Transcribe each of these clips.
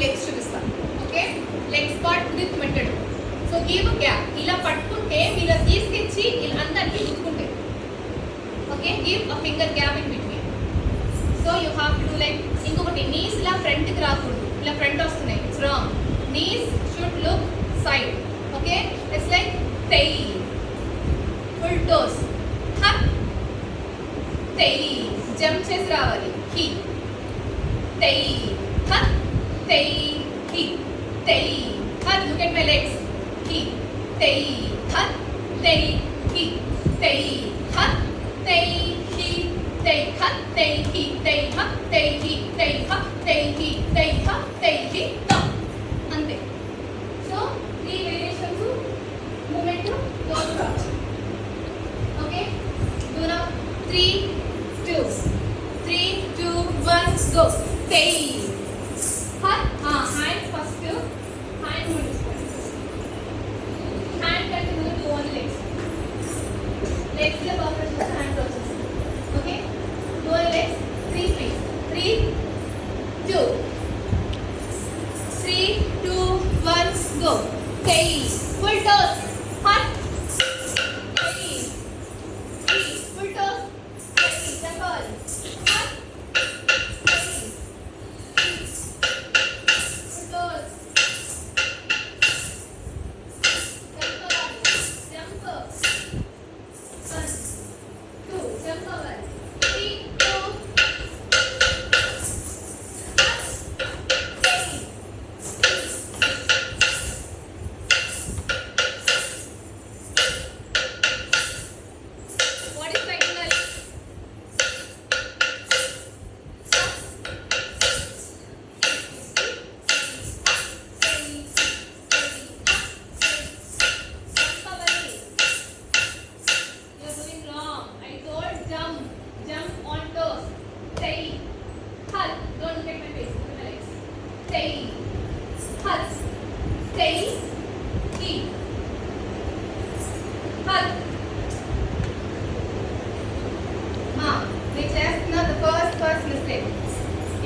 Legs చూపిస్తాను. Okay, legs part grip method. So give gap, ఇలా పట్టుకుంటే ఇలా తీసుకొచ్చి ఇలా అందరికి గుర్తుకుంటే. Okay, give a finger gap in between. So you have to do like, ఇంకొకటి నీస్ ఇలా ఫ్రంట్కి రాకూడదు, ఇలా ఫ్రంట్ వస్తున్నాయి, it's wrong. Knees should look side. Okay, it's like టెయి, ఫుల్ టోస్, హక్, టెయి, జంప్ చేసి రావాలి, హీ, టెయి, హక్, tei, he, tei, hut. Look at my legs. He, tei, hut, tei, he, tei, hut, tei, he, tei, hut, tei, he, tei, hut, tei, he, tei, hut, tei, he, tei, hut, tei, he, stop. Ante. So 3 variations movement close up. Okay. Do now 3, 2, 3, 2, 1, go. Tei. Hand first, hand movement. Hand continue to one legs. Legs the perfect hand process. Okay, one legs, 3 feet. 3, 2, 3, 2, 1, go. Hey, full toes, hut. Hey, full toes. Hey, circle. Hut.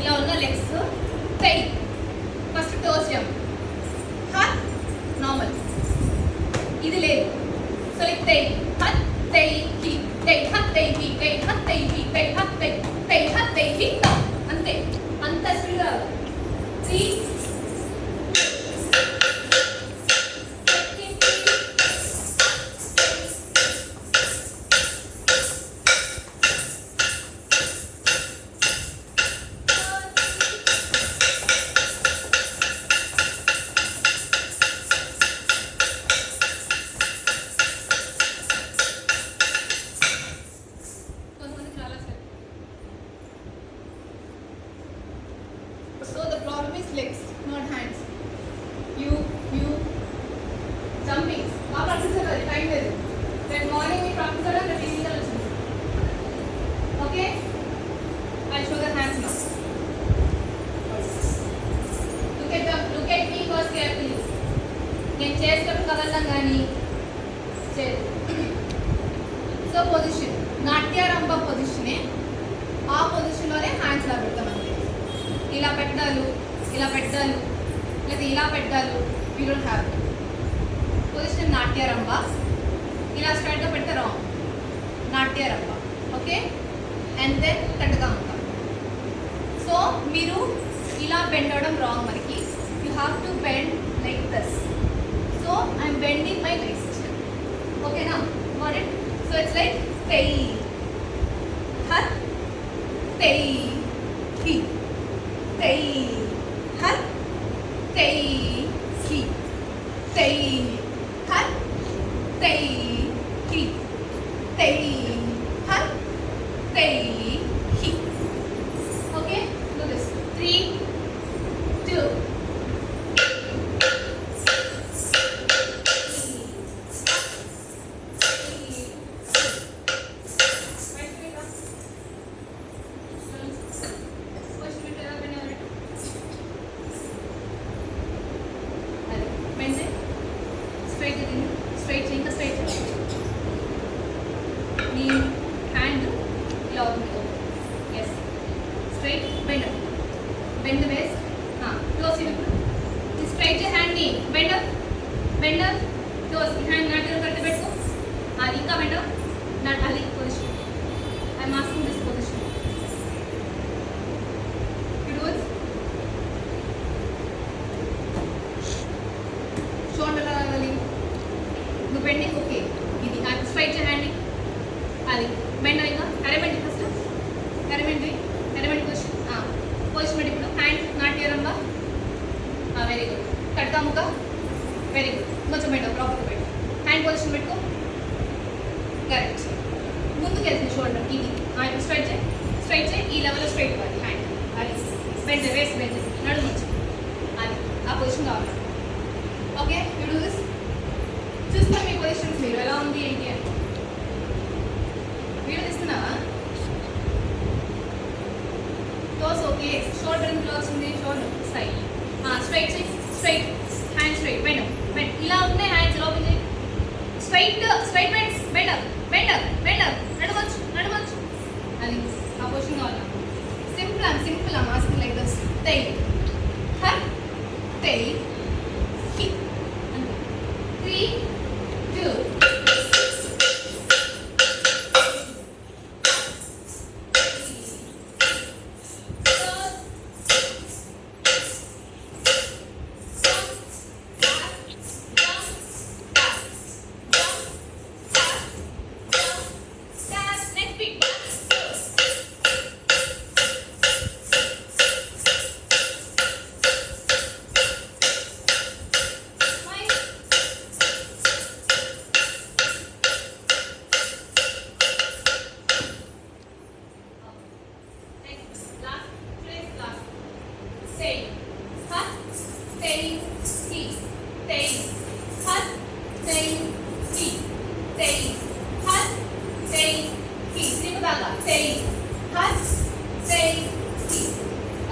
ఇలా ఉన్న legs టై, first toes jump, హత్ normal, ఇది లేదు. So like టై, హత్, టై, హి, టై, హత్, టై, హి, టై, హత్, టై, హి, టై, హత్, టై, టై, హత్, టై, హి, అంతే. అంత స్పీడ్ రావాలి. 3, legs, not hands. You jumping. आप practice करें, time दे दो. That morning we practice करें, that evening करें. Okay? I'll show the hands now. Look at me first carefully. నేను చేసేటప్పుడు కదలడం కానీ సో పొజిషన్ నాట్యారంభ పొజిషనే, ఆ పొజిషన్లోనే హ్యాండ్స్ ఇలా పెడతాం అంతే. ఇలా పెట్టాలి, ఇలా పెట్టాలి, లేదా ఇలా పెట్టాలి. యూ డోంట్ హ్యావ్ పొజిషన్ నాట్యారంభ. ఇలా స్ట్రైట్గా పెడితే రాంగ్, నాట్యారంభ. ఓకే, అండ్ దెన్ కరెక్ట్గా ఉంటాం. సో మీరు ఇలా బెండ్ అవ్వడం రాంగ్ మనకి. You have to bend like this. So I'm bending my wrist. ఓకేనా, got it? So it's like టై, హత్, టై, హి, టై, హత్, టై, హి, టై, హత్, టై, హి, టై, హత్, టై, హి. bend the waist. Close your straight your hand knee, bend up, close hand nature करते बैठो. इनका bend up, not Ali position. I'm asking this position. You do it. Shoulder Ali. You bending okay. ఇది straight your hand knee. Ali bend అయ్యిందా? arrangement first. arrangement position. position ఇప్పుడు hand నాట్యరంగా. Very good. కడతాముగా. Very good. కొంచెం పెట్టు ప్రాపర్గా పెట్టు. Hand position పెట్టుకో. కరెక్ట్. ముందుకు వెళ్తుంది షోల్డర్ ఇది. ఇప్పుడు స్ట్రైట్ చేయి. ఈ లెవెల్లో స్ట్రైట్ ఇవ్వాలి హ్యాండ్. అది బెండ్ వేస్ట్ బెండ్ నడుము వచ్చి అది ఆ పొజిషన్ కావాలి. Okay you do this. చూస్తాం మీ పొజిషన్స్ మీరు ఎలా ఉంది ఏంటి అని. వీడియో తీస్తున్నావా? Toes okay. షోల్డర్ ఇంట్లో వచ్చింది. షోల్డర్ సైడ్ స్ట్రైట్ చేయి. స్ట్రైట్ హ్యాండ్ స్ట్రైట్ బెండ్ ఇలా ఉన్నాయి హ్యాండ్స్ ఓపెన్ చేయి. స్ట్రైట్ బెండ్ నడవచ్చు అది ఆ పొజిషన్ కావాలి. Simple asking like this. టై హర్ టై kick 3 2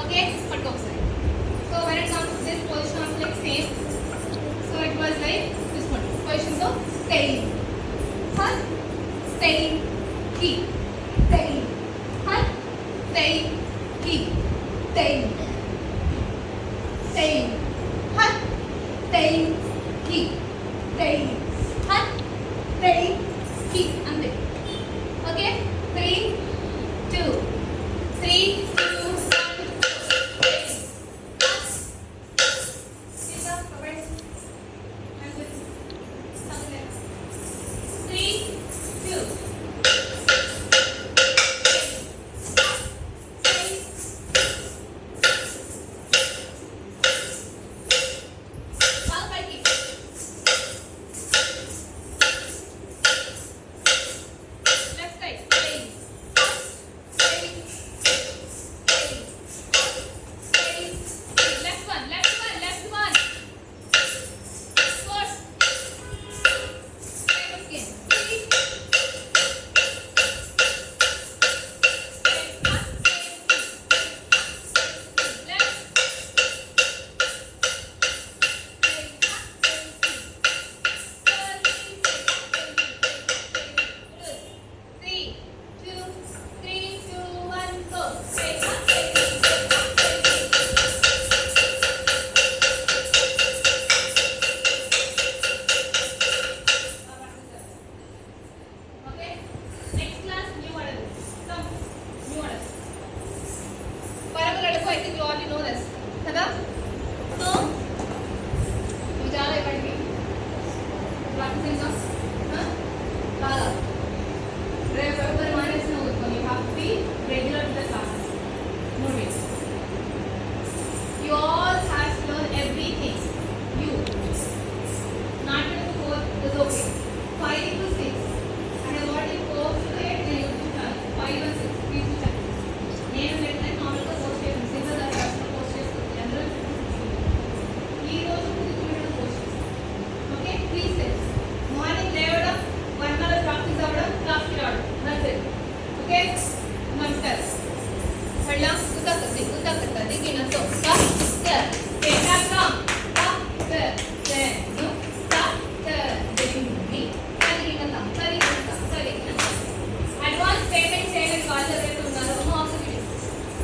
Okay, put outside. So when it comes to this position also like same. So it was like this one position. So staying, hut, staying, keep, staying, hut, staying, keep, staying, staying, hut, staying, keep, staying, hut, staying, keep. And then okay, 3 2 3 2 Okay, namaskar. Padla, utak, dik, ina so.